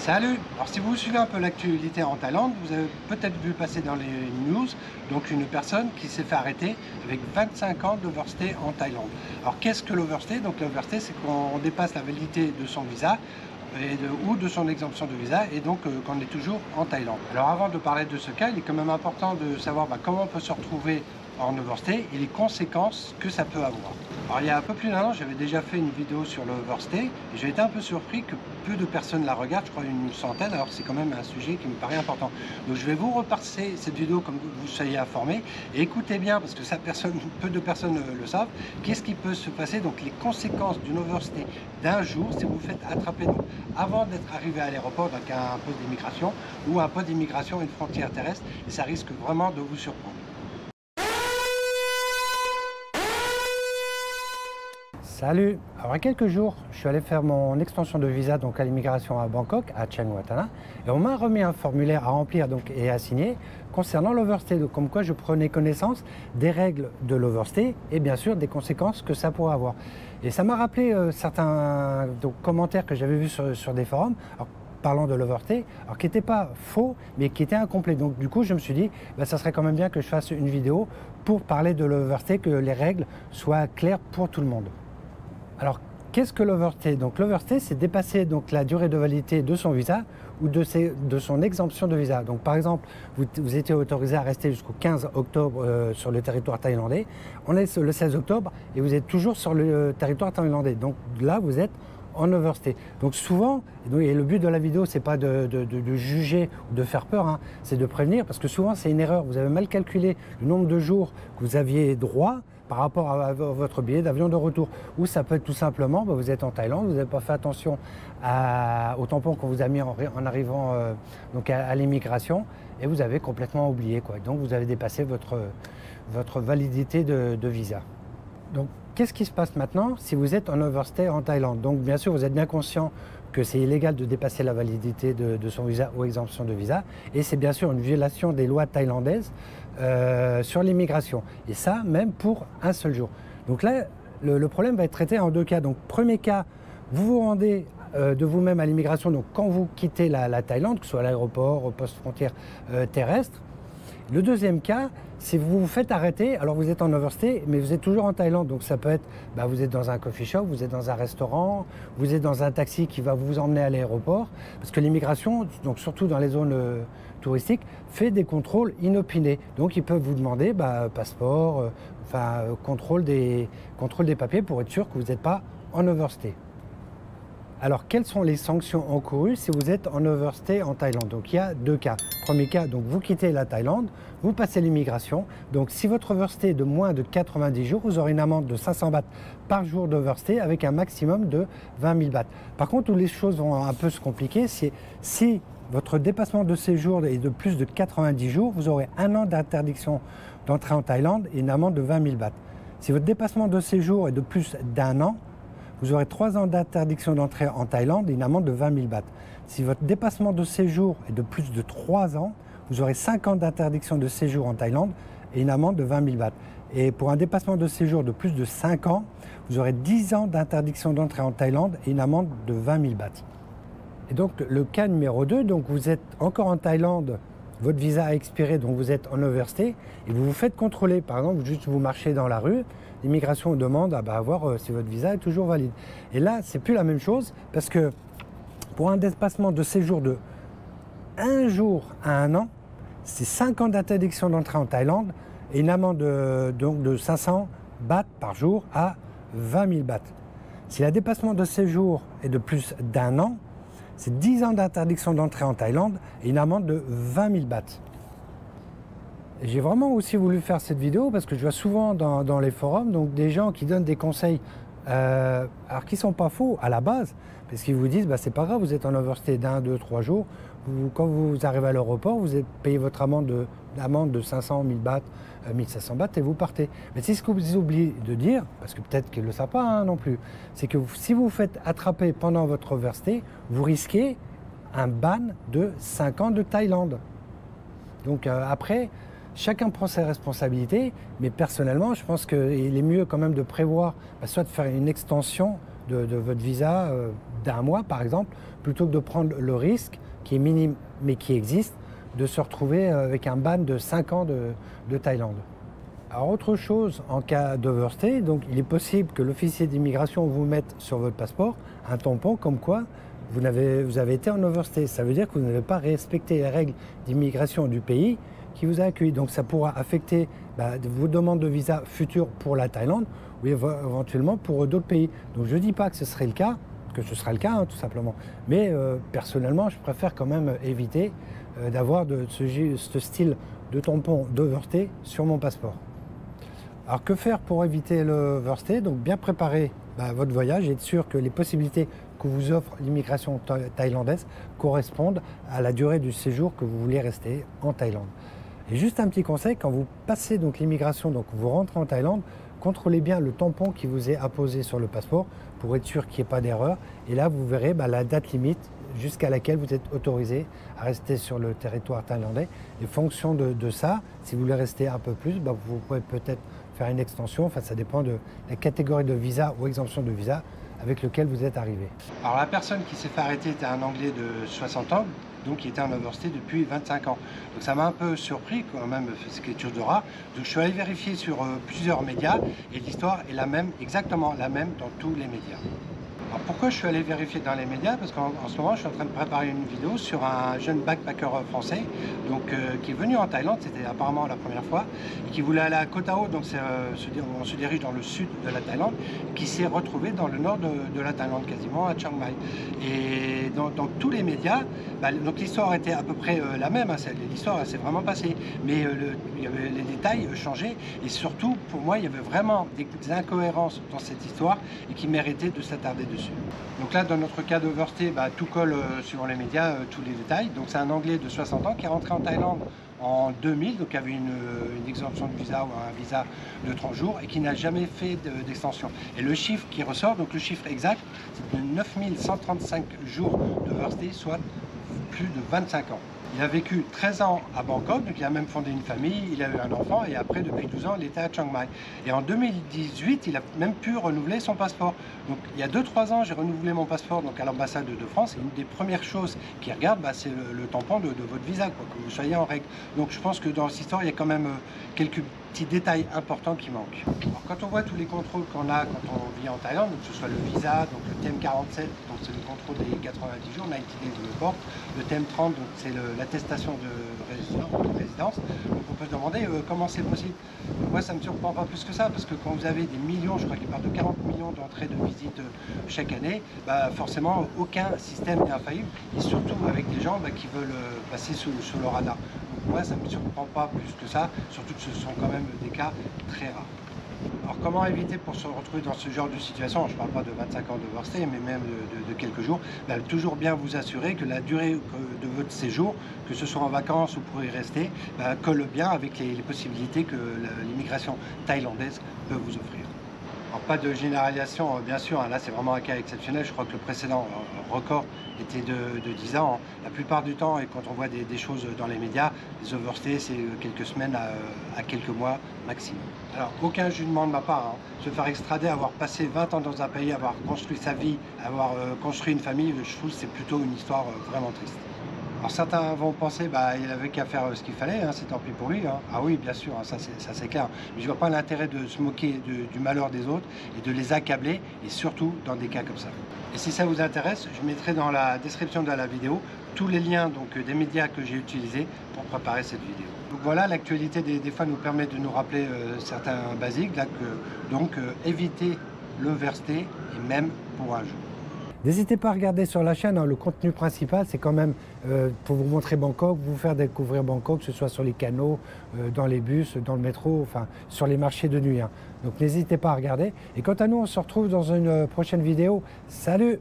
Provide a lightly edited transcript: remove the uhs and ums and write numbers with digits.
Salut! Alors si vous suivez un peu l'actualité en Thaïlande, vous avez peut-être vu passer dans les news donc une personne qui s'est fait arrêter avec 25 ans d'overstay en Thaïlande. Alors qu'est-ce que l'overstay? Donc l'overstay, c'est qu'on dépasse la validité de son visa ou de son exemption de visa et donc qu'on est toujours en Thaïlande. Alors avant de parler de ce cas, il est quand même important de savoir comment on peut se retrouver en overstay et les conséquences que ça peut avoir. Alors il y a un peu plus d'un an, j'avais déjà fait une vidéo sur l'overstay et j'ai été un peu surpris que peu de personnes la regardent, je crois une centaine, alors c'est quand même un sujet qui me paraît important. Donc je vais vous repasser cette vidéo comme vous soyez informés et écoutez bien parce que peu de personnes le savent. Qu'est-ce qui peut se passer? Donc les conséquences d'une overstay d'un jour si vous vous faites attraper donc, avant d'être arrivé à l'aéroport, donc à un poste d'immigration ou un poste d'immigration et une frontière terrestre, et ça risque vraiment de vous surprendre. Salut! Alors, il y a quelques jours, je suis allé faire mon extension de visa donc à l'immigration à Bangkok, à Chiang Mai, et on m'a remis un formulaire à remplir donc, et à signer concernant l'overstay. Donc, comme quoi je prenais connaissance des règles de l'overstay et bien sûr des conséquences que ça pourrait avoir. Et ça m'a rappelé certains commentaires que j'avais vus sur des forums. Alors, parlant de l'overstay, alors qui n'était pas faux, mais qui était incomplet. Donc du coup, je me suis dit, ça serait quand même bien que je fasse une vidéo pour parler de l'overstay, que les règles soient claires pour tout le monde. Alors, qu'est-ce que l'overstay? Donc l'overstay, c'est dépasser donc, la durée de validité de son visa ou de son exemption de visa. Donc par exemple, vous étiez autorisé à rester jusqu'au 15 octobre sur le territoire thaïlandais. On est le 16 octobre et vous êtes toujours sur le territoire thaïlandais. Donc là, vous êtes en overstay. Donc souvent, et le but de la vidéo, c'est pas de juger ou de faire peur, c'est de prévenir, parce que souvent c'est une erreur. Vous avez mal calculé le nombre de jours que vous aviez droit par rapport à votre billet d'avion de retour. Ou ça peut être tout simplement, vous êtes en Thaïlande, vous n'avez pas fait attention au tampon qu'on vous a mis en arrivant donc à l'immigration, et vous avez complètement oublié, quoi. Donc vous avez dépassé votre validité de visa. Donc, qu'est-ce qui se passe maintenant si vous êtes en overstay en Thaïlande? Donc, bien sûr, vous êtes bien conscient que c'est illégal de dépasser la validité de son visa ou exemption de visa. Et c'est bien sûr une violation des lois thaïlandaises sur l'immigration. Et ça, même pour un seul jour. Donc là, le problème va être traité en deux cas. Donc, premier cas, vous vous rendez de vous-même à l'immigration donc quand vous quittez la Thaïlande, que ce soit à l'aéroport, au poste frontière terrestre. Le deuxième cas, c'est vous vous faites arrêter, alors vous êtes en overstay, mais vous êtes toujours en Thaïlande. Donc ça peut être, vous êtes dans un coffee shop, vous êtes dans un restaurant, vous êtes dans un taxi qui va vous emmener à l'aéroport. Parce que l'immigration, donc surtout dans les zones touristiques, fait des contrôles inopinés. Donc ils peuvent vous demander passeport, contrôle des papiers pour être sûr que vous n'êtes pas en overstay. Alors, quelles sont les sanctions encourues si vous êtes en overstay en Thaïlande? Donc, il y a deux cas. Premier cas, donc vous quittez la Thaïlande, vous passez l'immigration. Donc, si votre overstay est de moins de 90 jours, vous aurez une amende de 500 bahts par jour d'overstay avec un maximum de 20 000 bahts. Par contre, où les choses vont un peu se compliquer, c'est si votre dépassement de séjour est de plus de 90 jours, vous aurez un an d'interdiction d'entrer en Thaïlande et une amende de 20 000 bahts. Si votre dépassement de séjour est de plus d'un an, vous aurez 3 ans d'interdiction d'entrée en Thaïlande et une amende de 20 000 bahts. Si votre dépassement de séjour est de plus de 3 ans, vous aurez 5 ans d'interdiction de séjour en Thaïlande et une amende de 20 000 bahts. Et pour un dépassement de séjour de plus de 5 ans, vous aurez 10 ans d'interdiction d'entrée en Thaïlande et une amende de 20 000 bahts. Et donc le cas numéro 2, donc vous êtes encore en Thaïlande, votre visa a expiré, donc vous êtes en overstay et vous vous faites contrôler. Par exemple, juste vous marchez dans la rue, l'immigration demande à voir si votre visa est toujours valide. Et là, c'est plus la même chose parce que pour un dépassement de séjour de 1 jour à 1 an, c'est 5 ans d'interdiction d'entrée en Thaïlande et une amende de 500 bahts par jour à 20 000 bahts. Si le dépassement de séjour est de plus d'1 an, c'est 10 ans d'interdiction d'entrée en Thaïlande et une amende de 20 000 bahts. J'ai vraiment aussi voulu faire cette vidéo parce que je vois souvent dans les forums donc des gens qui donnent des conseils alors qui ne sont pas faux à la base, parce qu'ils vous disent c'est pas grave, vous êtes en overstay d'1, 2, 3 jours, quand vous arrivez à l'aéroport, vous payez votre amende de 500, 1000 bahts, 1500 bahts et vous partez. Mais c'est ce que vous oubliez de dire, parce que peut-être qu'ils ne le savent pas non plus, c'est que si vous vous faites attraper pendant votre overstay, vous risquez un ban de 5 ans de Thaïlande. Donc après, chacun prend ses responsabilités, mais personnellement, je pense qu'il est mieux quand même de prévoir, soit de faire une extension de votre visa d'un mois par exemple, plutôt que de prendre le risque, qui est minime mais qui existe, de se retrouver avec un ban de 5 ans de Thaïlande. Alors autre chose, en cas d'overstay, donc il est possible que l'officier d'immigration vous mette sur votre passeport un tampon comme quoi vous avez été en overstay. Ça veut dire que vous n'avez pas respecté les règles d'immigration du pays qui vous a accueilli. Donc ça pourra affecter vos demandes de visa futures pour la Thaïlande ou éventuellement pour d'autres pays. Donc je ne dis pas que ce serait le cas, que ce sera le cas tout simplement. Mais personnellement, je préfère quand même éviter d'avoir ce style de tampon d'overstay sur mon passeport. Alors que faire pour éviter l'overstay? Donc bien préparer votre voyage et être sûr que les possibilités que vous offre l'immigration thaïlandaise correspondent à la durée du séjour que vous voulez rester en Thaïlande. Et juste un petit conseil, quand vous passez donc l'immigration, donc vous rentrez en Thaïlande, contrôlez bien le tampon qui vous est apposé sur le passeport pour être sûr qu'il n'y ait pas d'erreur. Et là, vous verrez la date limite jusqu'à laquelle vous êtes autorisé à rester sur le territoire thaïlandais. Et fonction de ça, si vous voulez rester un peu plus, vous pouvez peut-être faire une extension. Enfin, ça dépend de la catégorie de visa ou exemption de visa avec lequel vous êtes arrivé. Alors la personne qui s'est fait arrêter était un Anglais de 60 ans, donc qui était en overstay depuis 25 ans. Donc ça m'a un peu surpris quand même, c'est quelque chose de rare. Donc je suis allé vérifier sur plusieurs médias et l'histoire est la même, exactement la même dans tous les médias. Alors pourquoi je suis allé vérifier dans les médias? Parce qu'en ce moment, je suis en train de préparer une vidéo sur un jeune backpacker français donc, qui est venu en Thaïlande, c'était apparemment la première fois, et qui voulait aller à Koh Tao, donc on se dirige dans le sud de la Thaïlande, qui s'est retrouvé dans le nord de la Thaïlande, quasiment à Chiang Mai. Et dans tous les médias, donc l'histoire était à peu près la même, l'histoire s'est vraiment passée, mais les détails changeaient, et surtout, pour moi, il y avait vraiment des incohérences dans cette histoire et qui méritaient de s'attarder dessus. Donc là, dans notre cas d'overstay, tout colle suivant les médias, tous les détails. Donc c'est un Anglais de 60 ans qui est rentré en Thaïlande en 2000, donc avait une exemption de visa ou un visa de 30 jours et qui n'a jamais fait d'extension. Et le chiffre qui ressort, donc le chiffre exact, c'est de 9135 jours d'overstay, soit plus de 25 ans. Il a vécu 13 ans à Bangkok, donc il a même fondé une famille, il a eu un enfant et après, depuis 12 ans, il était à Chiang Mai. Et en 2018, il a même pu renouveler son passeport. Donc il y a 2-3 ans, j'ai renouvelé mon passeport donc, à l'ambassade de France et une des premières choses qu'ils regardent, c'est le tampon de votre visa, que vous soyez en règle. Donc je pense que dans cette histoire, il y a quand même quelques petits détails importants qui manquent. Alors, quand on voit tous les contrôles qu'on a quand on vit en Thaïlande, donc, que ce soit le visa, donc le TM47, donc c'est le contrôle des 90 jours, 90 days de report, le TM30, donc c'est l'attestation de résidence. Donc on peut se demander comment c'est possible. Moi, ça ne me surprend pas plus que ça, parce que quand vous avez des millions, je crois qu'il parle de 40 millions d'entrées de visites chaque année, forcément aucun système n'est infaillible, et surtout avec des gens qui veulent passer sous le radar. Donc moi, ça ne me surprend pas plus que ça, surtout que ce sont quand même des cas très rares. Alors comment éviter pour se retrouver dans ce genre de situation? Je ne parle pas de 25 ans d'overstay, mais même de quelques jours. Toujours bien vous assurer que la durée de votre séjour, que ce soit en vacances ou pour y rester, colle bien avec les possibilités que l'immigration thaïlandaise peut vous offrir. Alors, pas de généralisation, bien sûr, là c'est vraiment un cas exceptionnel. Je crois que le précédent record était de 10 ans. La plupart du temps, et quand on voit des choses dans les médias, les overstays, c'est quelques semaines à quelques mois maximum. Alors, aucun jugement de ma part. Se faire extrader, avoir passé 20 ans dans un pays, avoir construit sa vie, avoir construit une famille, je trouve que c'est plutôt une histoire vraiment triste. Alors certains vont penser il avait qu'à faire ce qu'il fallait, c'est tant pis pour lui. Ah oui, bien sûr, ça c'est clair. Mais je ne vois pas l'intérêt de se moquer du malheur des autres et de les accabler, et surtout dans des cas comme ça. Et si ça vous intéresse, je mettrai dans la description de la vidéo tous les liens des médias que j'ai utilisés pour préparer cette vidéo. Donc voilà, l'actualité des fois nous permet de nous rappeler certains basiques, éviter l'overstay et même pour un jour. N'hésitez pas à regarder sur la chaîne, le contenu principal c'est quand même pour vous montrer Bangkok, vous faire découvrir Bangkok, que ce soit sur les canaux, dans les bus, dans le métro, enfin sur les marchés de nuit. Donc n'hésitez pas à regarder. Et quant à nous, on se retrouve dans une prochaine vidéo. Salut!